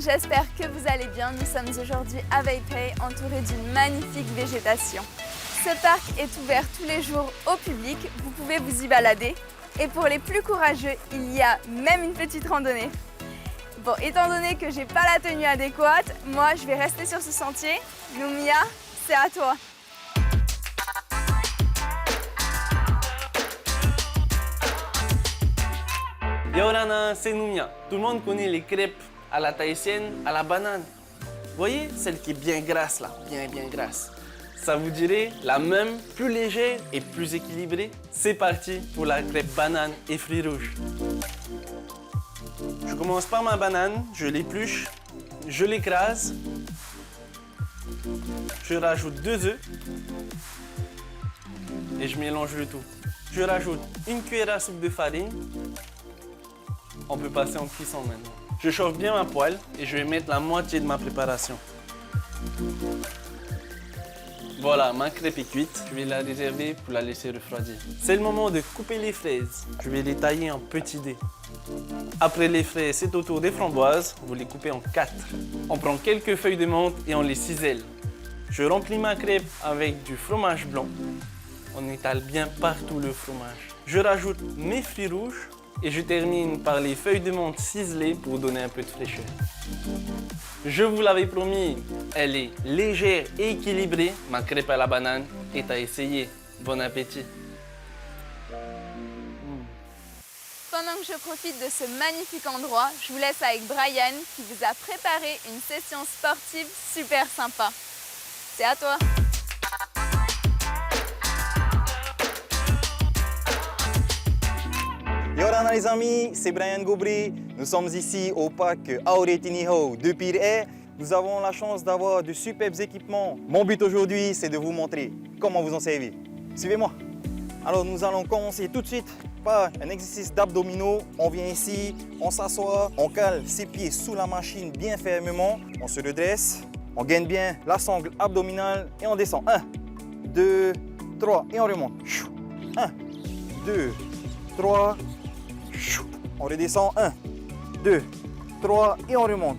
j'espère que vous allez bien. Nous sommes aujourd'hui à Weipei, entourés d'une magnifique végétation. Ce parc est ouvert tous les jours au public, vous pouvez vous y balader. Et pour les plus courageux, il y a même une petite randonnée. Bon, étant donné que j'ai pas la tenue adéquate, moi je vais rester sur ce sentier. Lumia, c'est à toi. Yorana, c'est Numia. Tout le monde connaît les crêpes à la tahitienne, à la banane. Vous voyez, celle qui est bien grasse là, bien grasse. Ça vous dirait la même, plus légère et plus équilibrée? C'est parti pour la crêpe banane et fruits rouges. Je commence par ma banane, je l'épluche, je l'écrase, je rajoute 2 œufs et je mélange le tout. Je rajoute une cuillère à soupe de farine. On peut passer en cuisson maintenant. Je chauffe bien ma poêle et je vais mettre la moitié de ma préparation. Voilà, ma crêpe est cuite. Je vais la réserver pour la laisser refroidir. C'est le moment de couper les fraises. Je vais les tailler en petits dés. Après les fraises, c'est au tour des framboises. Vous les coupez en 4. On prend quelques feuilles de menthe et on les cisèle. Je remplis ma crêpe avec du fromage blanc. On étale bien partout le fromage. Je rajoute mes fruits rouges. Et je termine par les feuilles de menthe ciselées pour donner un peu de fraîcheur. Je vous l'avais promis, elle est légère et équilibrée. Ma crêpe à la banane est à essayer. Bon appétit. Pendant que je profite de ce magnifique endroit, je vous laisse avec Brian qui vous a préparé une session sportive super sympa. C'est à toi. Yorana les amis, c'est Brian Gobry. Nous sommes ici au parc Auretiniho de Pirée. Nous avons la chance d'avoir de superbes équipements. Mon but aujourd'hui, c'est de vous montrer comment vous en servir. Suivez-moi. Alors nous allons commencer tout de suite par un exercice d'abdominaux. On vient ici, on s'assoit, on cale ses pieds sous la machine bien fermement. On se redresse, on gaine bien la sangle abdominale et on descend. 1, 2, 3 et on remonte. 1, 2, 3. On redescend, 1, 2, 3 et on remonte.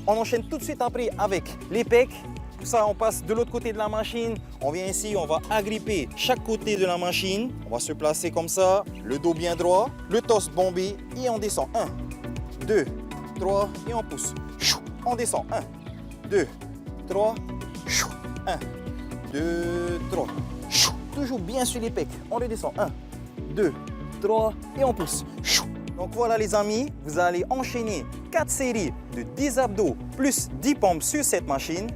On enchaîne tout de suite après avec les pecs. Tout ça, on passe de l'autre côté de la machine. On vient ici, on va agripper chaque côté de la machine. On va se placer comme ça, le dos bien droit, le torse bombé et on descend. 1, 2, 3 et on pousse. On descend, 1, 2, 3, 1, 2, 3. Toujours bien sur les pecs. On redescend, 1, 2, 3 et on pousse. Donc voilà les amis, vous allez enchaîner 4 séries de 10 abdos plus 10 pompes sur cette machine.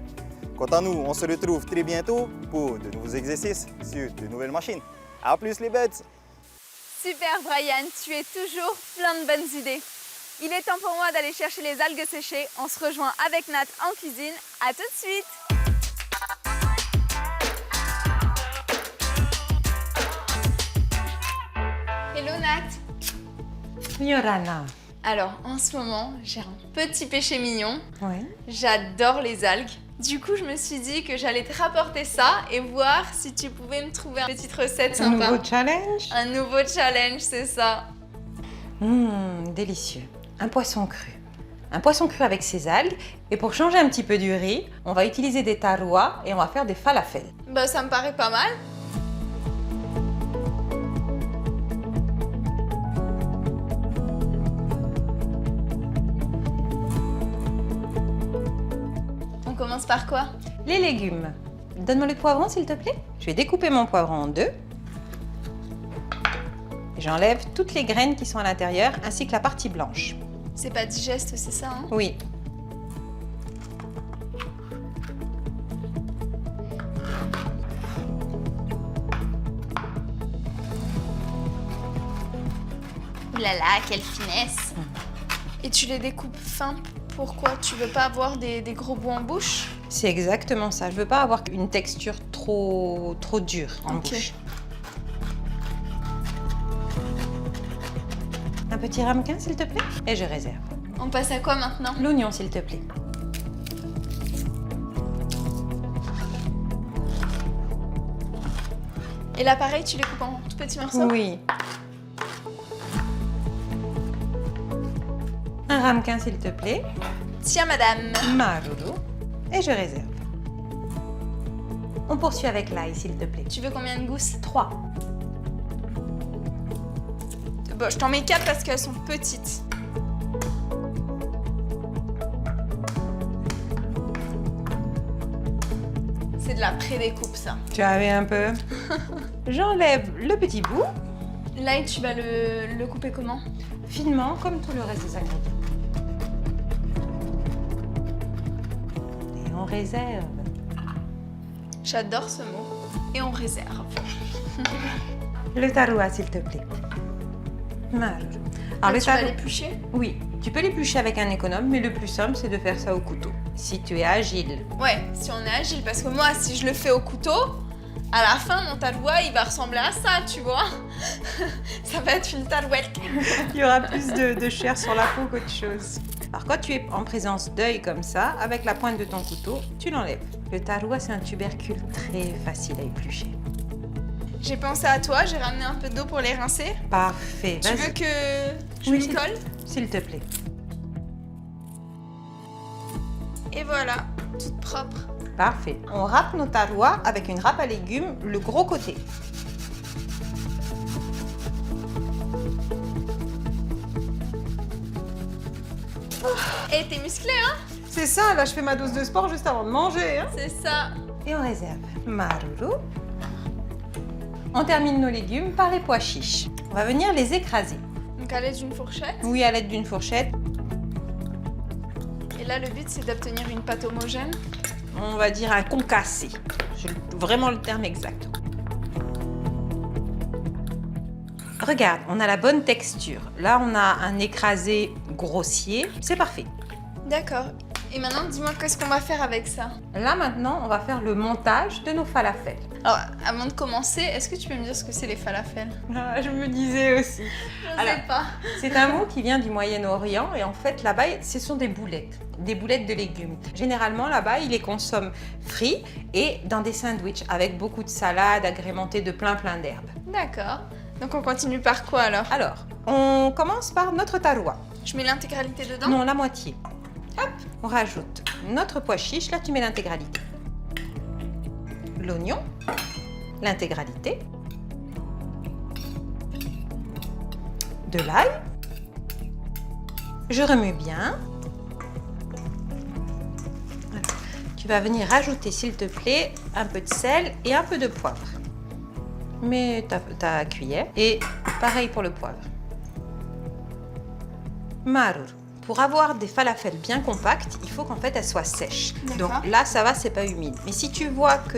Quant à nous, on se retrouve très bientôt pour de nouveaux exercices sur de nouvelles machines. A plus les bêtes! Super Brian, tu es toujours plein de bonnes idées. Il est temps pour moi d'aller chercher les algues séchées. On se rejoint avec Nat en cuisine. À tout de suite! Hello Nat. Yorana. Alors en ce moment, j'ai un petit péché mignon. Oui. J'adore les algues. Du coup, je me suis dit que j'allais te rapporter ça et voir si tu pouvais me trouver une petite recette Un sympa. nouveau challenge. Un nouveau challenge, c'est ça. Délicieux. Un poisson cru. Un poisson cru avec ses algues. Et pour changer un petit peu du riz, on va utiliser des tarouas et on va faire des falafels. Bah ça me paraît pas mal. On commence par quoi? Les légumes. Donne-moi le poivron s'il te plaît. Je vais découper mon poivron en 2. Et j'enlève toutes les graines qui sont à l'intérieur ainsi que la partie blanche. C'est pas digeste, c'est ça hein? Oui. Ouh là là, quelle finesse! Et tu les découpes fins, pourquoi? Tu veux pas avoir des gros bouts en bouche? C'est exactement ça. Je veux pas avoir une texture trop dure en Ok. bouche. Un petit ramequin s'il te plaît. Et je réserve. On passe à quoi maintenant? L'oignon s'il te plaît. Et là pareil, tu les coupes en tout petits morceaux? Oui. Un ramequin s'il te plaît. Tiens, madame. Maruru. Et je réserve. On poursuit avec l'ail, s'il te plaît. Tu veux combien de gousses? 3. Bon, je t'en mets 4 parce qu'elles sont petites. C'est de la pré-découpe, ça. Tu avais un peu. J'enlève le petit bout, L'ail, tu vas le couper comment? finement, comme tout le reste des ingrédients. Et on réserve. J'adore ce mot. Et on réserve. Le taroua, s'il te plaît. Maruru. Ah, le tu vas taroua- l'éplucher? Oui, tu peux l'éplucher avec un économe, mais le plus simple, c'est de faire ça au couteau. Si tu es agile. Ouais, si on est agile. Parce que moi, si je le fais au couteau, à la fin, mon taroua, il va ressembler à ça, tu vois. Ça va être une tarouette. Il y aura plus de chair sur la peau qu'autre chose. Alors quand tu es en présence d'œil comme ça, avec la pointe de ton couteau, tu l'enlèves. Le taroua, c'est un tubercule très facile à éplucher. J'ai pensé à toi, j'ai ramené un peu d'eau pour les rincer. Parfait. Tu Vas-y. veux que je Oui, m'y s'il- colle? S'il te plaît. Et voilà, toute propre. Parfait. On râpe nos tarouas avec une râpe à légumes, le gros côté. Et t'es musclé, hein? C'est ça, là je fais ma dose de sport juste avant de manger. Hein. C'est ça. Et on réserve. Maruru. On termine nos légumes par les pois chiches. On va venir les écraser. Donc à l'aide d'une fourchette. Oui, à l'aide d'une fourchette. Et là, le but, c'est d'obtenir une pâte homogène. On va dire un concassé. C'est vraiment le terme exact. Regarde, on a la bonne texture. Là, on a un écrasé grossier. C'est parfait. D'accord. Et maintenant, dis-moi, qu'est-ce qu'on va faire avec ça? Là, maintenant, on va faire le montage de nos falafels. Alors, avant de commencer, est-ce que tu peux me dire ce que c'est les falafels? Ah, je me disais aussi. Je Alors, sais pas. C'est un mot qui vient du Moyen-Orient et en fait, là-bas, ce sont des boulettes de légumes. Généralement, là-bas, ils les consomment frits et dans des sandwichs avec beaucoup de salade agrémentée de plein d'herbes. D'accord. Donc on continue par quoi alors? Alors, on commence par notre taroua. Je mets l'intégralité dedans? Non, la moitié. Hop, on rajoute notre pois chiche. Là, tu mets l'intégralité. L'oignon, l'intégralité. De l'ail. Je remue bien. Voilà. Tu vas venir rajouter, s'il te plaît, un peu de sel et un peu de poivre. Mets ta cuillère. Et pareil pour le poivre. Maruru. Pour avoir des falafels bien compacts, il faut qu'en fait elles soient sèches. D'accord. Donc là, ça va, c'est pas humide. Mais si tu vois que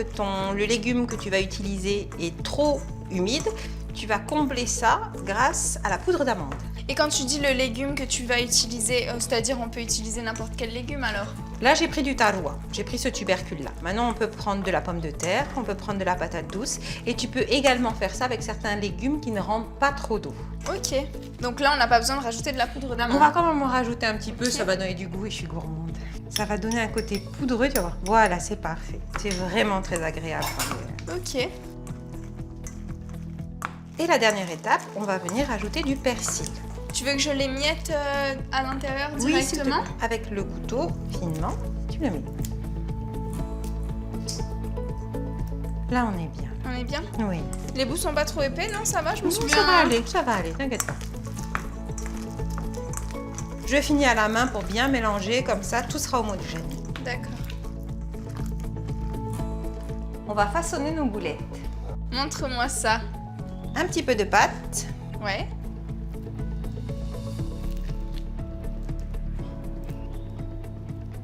le légume que tu vas utiliser est trop humide, tu vas combler ça grâce à la poudre d'amande. Et quand tu dis le légume que tu vas utiliser, c'est-à-dire on peut utiliser n'importe quel légume alors? Là, j'ai pris du taroua, j'ai pris ce tubercule-là. Maintenant, on peut prendre de la pomme de terre, on peut prendre de la patate douce et tu peux également faire ça avec certains légumes qui ne rendent pas trop d'eau. Ok. Donc là, on n'a pas besoin de rajouter de la poudre On d'amande. va quand même en rajouter un petit peu, Ok. ça va donner du goût et je suis gourmande. Ça va donner un côté poudreux, tu vas voir. Voilà, c'est parfait. C'est vraiment très agréable. Ok. Et la dernière étape, on va venir ajouter du persil. Tu veux que je les miette à l'intérieur s'il te directement? plaît. Avec le couteau, finement, tu le mets. Là, on est bien. On est bien? Oui. Les bouts sont pas trop épais, non? Ça va? Je me suis Non, bien... ça va aller, t'inquiète pas. Je finis à la main pour bien mélanger, comme ça, tout sera homogène. D'accord. On va façonner nos boulettes. Montre-moi ça. Un petit peu de pâte. Ouais.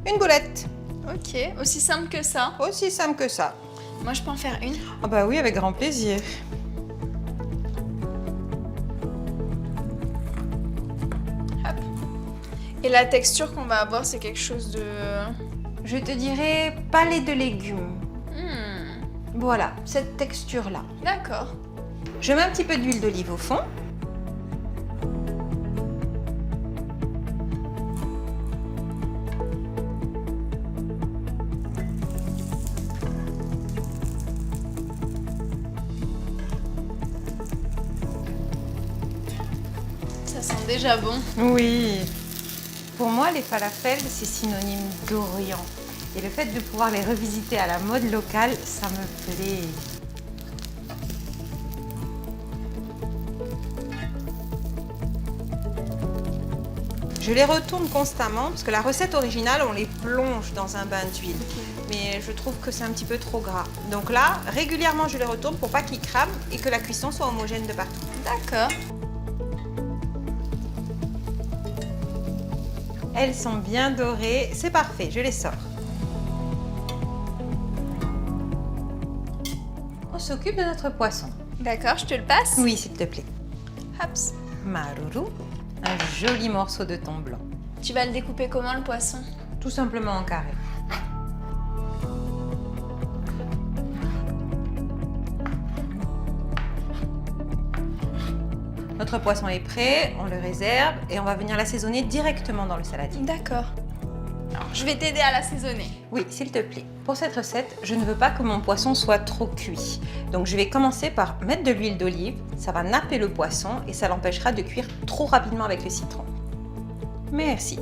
Une boulette. Ok. Aussi simple que ça. Aussi simple que ça. Moi, je peux en faire une. Ah bah oui, avec grand plaisir. Hop. Et la texture qu'on va avoir, c'est quelque chose de... Je te dirais palais de légumes. Hmm. Voilà, cette texture-là. D'accord. Je mets un petit peu d'huile d'olive au fond. Ça sent déjà bon. Oui. Pour moi, les falafels, c'est synonyme d'Orient. Et le fait de pouvoir les revisiter à la mode locale, ça me plaît. Je les retourne constamment parce que la recette originale, on les plonge dans un bain d'huile. Mais je trouve que c'est un petit peu trop gras. Donc là, régulièrement, je les retourne pour pas qu'ils crament et que la cuisson soit homogène de partout. D'accord. Elles sont bien dorées, c'est parfait, je les sors. On s'occupe de notre poisson. D'accord, je te le passe? Oui, s'il te plaît. Hops. Maruru, un joli morceau de thon blanc. Tu vas le découper comment, le poisson? Tout simplement en carré. Notre poisson est prêt, on le réserve et on va venir l'assaisonner directement dans le saladier. D'accord. Alors, je vais t'aider à l'assaisonner. Oui, s'il te plaît. Pour cette recette, je ne veux pas que mon poisson soit trop cuit. Donc je vais commencer par mettre de l'huile d'olive, ça va napper le poisson et ça l'empêchera de cuire trop rapidement avec le citron. Merci.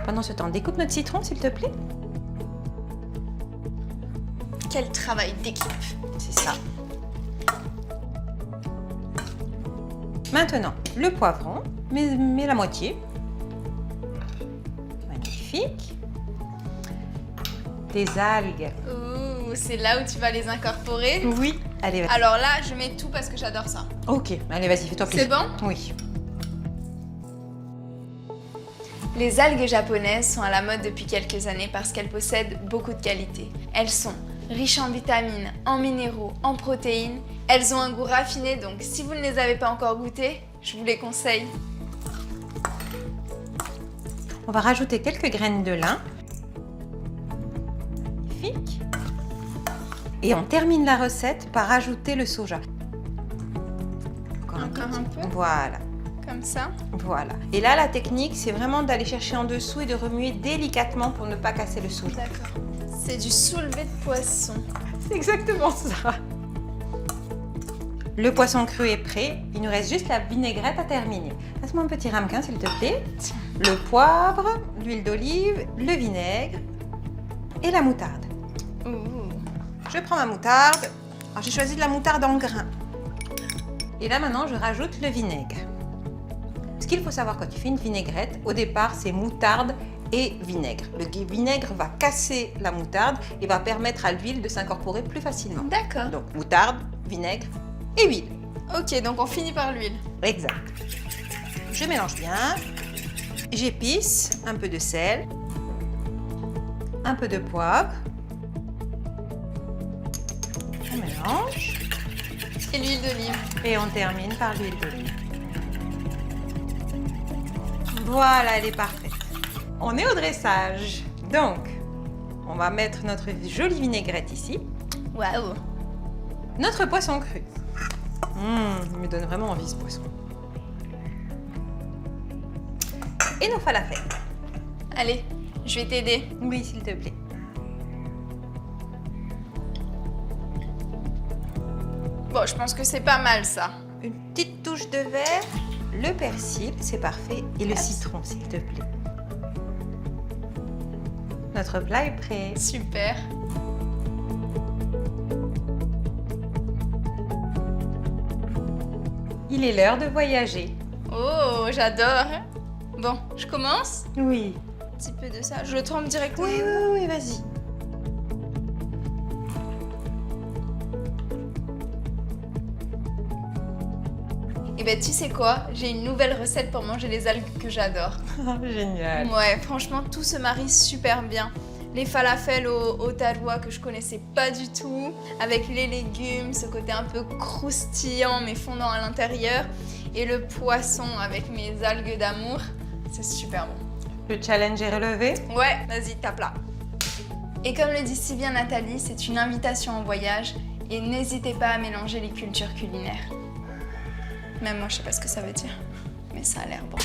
Pendant ce temps, découpe notre citron, s'il te plaît. Quel travail d'équipe. C'est ça. Maintenant, le poivron, mais la moitié. Magnifique. Des algues. Ouh, c'est là où tu vas les incorporer? Oui. Allez, vas-y. Alors là, je mets tout parce que j'adore ça. Ok, allez, vas-y, fais-toi plaisir. C'est bon? Oui. Les algues japonaises sont à la mode depuis quelques années parce qu'elles possèdent beaucoup de qualités. Elles sont riches en vitamines, en minéraux, en protéines. Elles ont un goût raffiné, donc si vous ne les avez pas encore goûtées, je vous les conseille. On va rajouter quelques graines de lin. Magnifique. Et on termine la recette par ajouter le soja. Encore un peu. Voilà. Comme ça. Voilà. Et là, la technique, c'est vraiment d'aller chercher en dessous et de remuer délicatement pour ne pas casser le soja. D'accord. C'est du soulevé de poisson. C'est exactement ça. Le poisson cru est prêt. Il nous reste juste la vinaigrette à terminer. Passe-moi un petit ramequin, s'il te plaît. Le poivre, l'huile d'olive, le vinaigre et la moutarde. Ouh. Je prends ma moutarde. Alors, j'ai choisi de la moutarde en grains. Et là, maintenant, je rajoute le vinaigre. Ce qu'il faut savoir quand tu fais une vinaigrette, au départ, c'est moutarde et vinaigre. Le vinaigre va casser la moutarde et va permettre à l'huile de s'incorporer plus facilement. D'accord. Donc, moutarde, vinaigre et huile. Ok, donc on finit par l'huile. Exact. Je mélange bien. J'épice, un peu de sel, un peu de poivre. On mélange. Et l'huile d'olive. Et on termine par l'huile d'olive. Voilà, elle est parfaite. On est au dressage. Donc, on va mettre notre jolie vinaigrette ici. Waouh. Notre poisson cru. Il me donne vraiment envie ce poisson. Et nos falafels. Allez, je vais t'aider. Oui, s'il te plaît. Bon, je pense que c'est pas mal ça. Une petite touche de vert. Le persil, c'est parfait. Et le citron, s'il te plaît. Notre plat est prêt. Super. Il est l'heure de voyager. Oh, j'adore. Bon, je commence. Oui. Un petit peu de ça. Je le trempe directement. Oui, vas-y. Et ben, tu sais quoi? J'ai une nouvelle recette pour manger les algues que j'adore. Génial. Ouais, franchement, tout se marie super bien. Les falafels au taroua que je connaissais pas du tout, avec les légumes, ce côté un peu croustillant mais fondant à l'intérieur, et le poisson avec mes algues d'amour, c'est super bon. Le challenge est relevé. Ouais, vas-y, tape là. Et comme le dit si bien Nathalie, c'est une invitation au voyage, et n'hésitez pas à mélanger les cultures culinaires. Même moi, je sais pas ce que ça veut dire, mais ça a l'air bon.